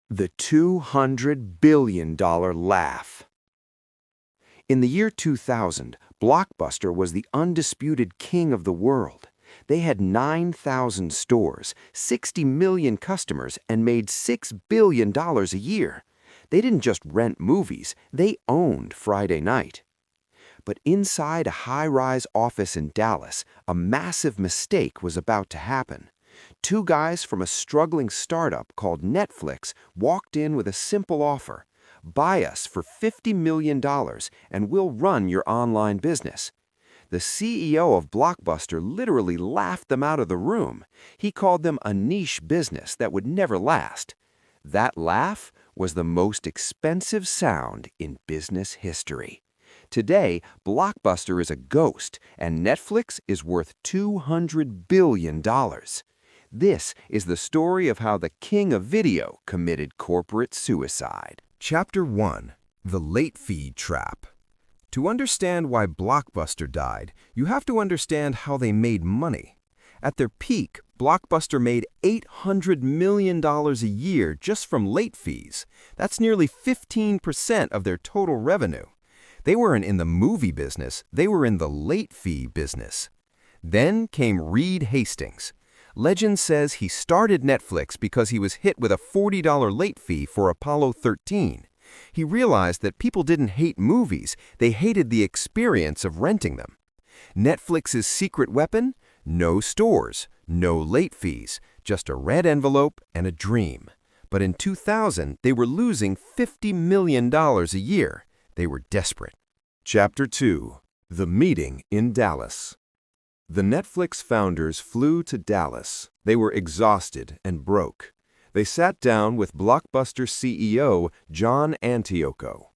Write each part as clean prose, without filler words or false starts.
The $200 billion laugh. In the year 2000, Blockbuster was the undisputed king of the world. They had 9,000 stores, 60 million customers, and made $6 billion a year. They didn't just rent movies, they owned Friday night. But inside a high-rise office in Dallas, a massive mistake was about to happen. Two guys from a struggling startup called Netflix walked in with a simple offer. Buy us for $50 million and we'll run your online business. The CEO of Blockbuster literally laughed them out of the room. He called them a niche business that would never last. That laugh was the most expensive sound in business history. Today, Blockbuster is a ghost, and Netflix is worth $200 billion. This is the story of how the king of video committed corporate suicide. Chapter 1. The Late Fee Trap. To understand why Blockbuster died, you have to understand how they made money. At their peak, Blockbuster made $800 million a year just from late fees. That's nearly 15% of their total revenue. They weren't in the movie business, they were in the late fee business. Then came Reed Hastings. Legend says he started Netflix because he was hit with a $40 late fee for Apollo 13. He realized that people didn't hate movies, they hated the experience of renting them. Netflix's secret weapon? No stores, no late fees, just a red envelope and a dream. But in 2000, they were losing $50 million a year. They were desperate. Chapter 2. The Meeting in Dallas. The Netflix founders flew to Dallas. They were exhausted and broke. They sat down with Blockbuster CEO John Antioco.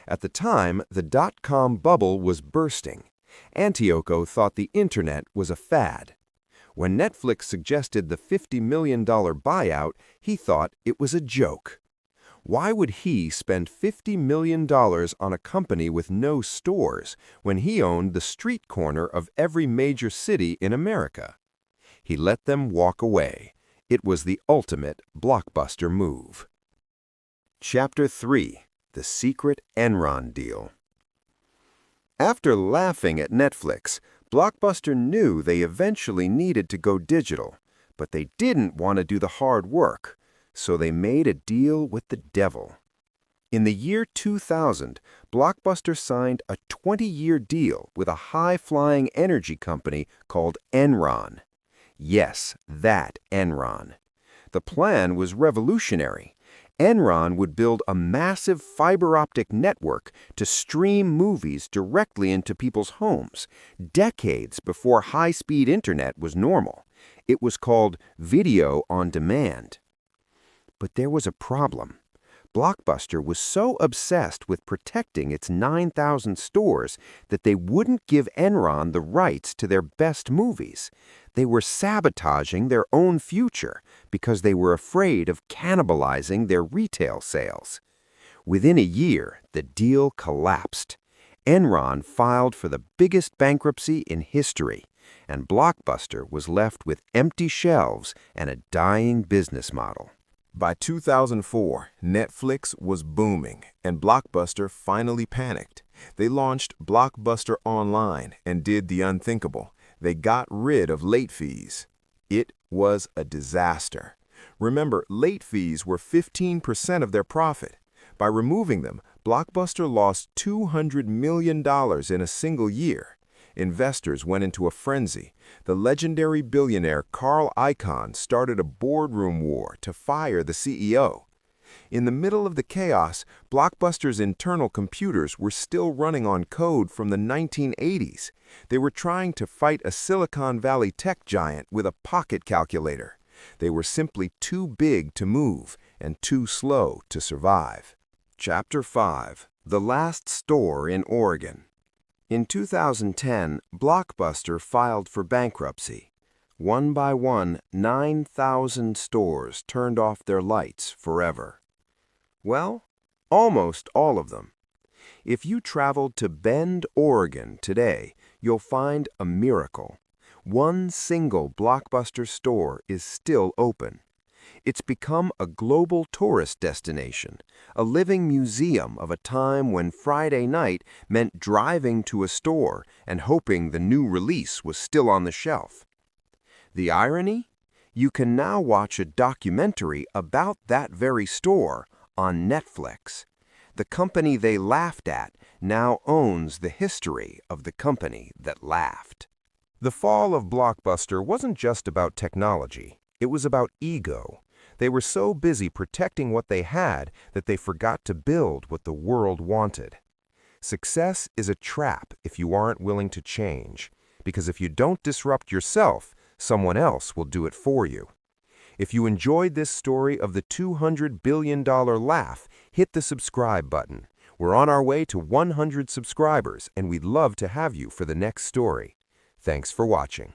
At the time, the dot-com bubble was bursting. Antioco thought the internet was a fad. When Netflix suggested the $50 million buyout, he thought it was a joke. Why would he spend $50 million on a company with no stores when he owned the street corner of every major city in America? He let them walk away. It was the ultimate Blockbuster move. Chapter 3. The Secret Enron Deal. After laughing at Netflix, Blockbuster knew they eventually needed to go digital, but they didn't want to do the hard work. So they made a deal with the devil. In the year 2000, Blockbuster signed a 20-year deal with a high-flying energy company called Enron. Yes, that Enron. The plan was revolutionary. Enron would build a massive fiber-optic network to stream movies directly into people's homes, decades before high-speed internet was normal. It was called video on demand. But there was a problem. Blockbuster was so obsessed with protecting its 9,000 stores that they wouldn't give Enron the rights to their best movies. They were sabotaging their own future because they were afraid of cannibalizing their retail sales. Within a year, the deal collapsed. Enron filed for the biggest bankruptcy in history, and Blockbuster was left with empty shelves and a dying business model. By 2004, Netflix was booming, and Blockbuster finally panicked. They launched Blockbuster Online and did the unthinkable. They got rid of late fees. It was a disaster. Remember, late fees were 15% of their profit. By removing them, Blockbuster lost $200 million in a single year. Investors went into a frenzy. The legendary billionaire Icahn started a boardroom war to fire the CEO. In the middle of the chaos, Blockbuster's internal computers were still running on code from the 1980s. They were trying to fight a Silicon Valley tech giant with a pocket calculator. They were simply too big to move and too slow to survive. Chapter 5. The Last Store in Oregon. In 2010, Blockbuster filed for bankruptcy. One by one, 9,000 stores turned off their lights forever. Well, almost all of them. If you traveled to Bend, Oregon today, you'll find a miracle. One single Blockbuster store is still open. It's become a global tourist destination, a living museum of a time when Friday night meant driving to a store and hoping the new release was still on the shelf. The irony? You can now watch a documentary about that very store on Netflix. The company they laughed at now owns the history of the company that laughed. The fall of Blockbuster wasn't just about technology. It was about ego. They were so busy protecting what they had that they forgot to build what the world wanted. Success is a trap if you aren't willing to change, because if you don't disrupt yourself, someone else will do it for you. If you enjoyed this story of the $200 billion laugh, hit the subscribe button. We're on our way to 100 subscribers, and we'd love to have you for the next story. Thanks for watching.